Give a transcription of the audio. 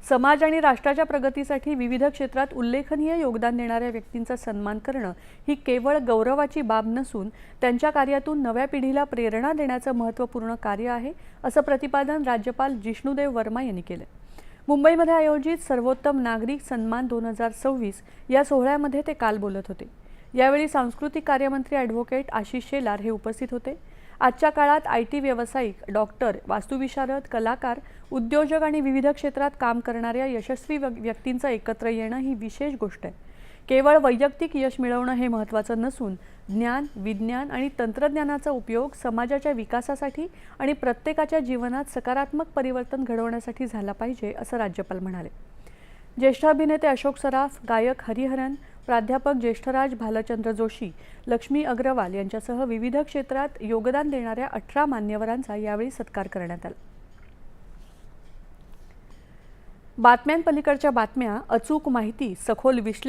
समाज आणि राष्ट्राच्या प्रगतीसाठी विविध क्षेत्रात उल्लेखनीय योगदान देणाऱ्या व्यक्तींचा सन्मान करणं ही केवळ गौरवाची बाब नसून त्यांच्या कार्यातून नव्या पिढीला प्रेरणा देण्याचं महत्त्वपूर्ण कार्य आहे, असं प्रतिपादन राज्यपाल जिष्णुदेव वर्मा यांनी केलं। मुंबईमध्ये आयोजित सर्वोत्तम नागरिक सन्मान 2026 या सोहळ्यामध्ये ते काल बोलत होते। यावेळी सांस्कृतिक कार्यमंत्री ॲडव्होकेट आशिष शेलार हे उपस्थित होते। आजच्या काळात आयटी व्यावसायिक, डॉक्टर, वास्तुविशारद, कलाकार, उद्योजक आणि विविध क्षेत्रात काम करणाऱ्या यशस्वी व्यक्तींचं एकत्र येणं ही विशेष गोष्ट आहे। केवळ वैयक्तिक यश मिळवणं हे महत्त्वाचं नसून ज्ञान, विज्ञान आणि तंत्रज्ञानाचा उपयोग समाजाच्या विकासासाठी आणि प्रत्येकाच्या जीवनात सकारात्मक परिवर्तन घडवण्यासाठी झाला पाहिजे, असं राज्यपाल म्हणाले। ज्येष्ठ अभिनेते अशोक सराफ, गायक हरिहरन, प्राध्यापक ज्येष्ठराज भालचंद्र जोशी, लक्ष्मी अग्रवाल यांच्यासह विविध क्षेत्रात योगदान देणाऱ्या 18 मान्यवरांचा यावेळी सत्कार करण्यात आला। बातम्यांपलीकडच्या बातम्या, अचूक माहिती, सखोल विश्लेषण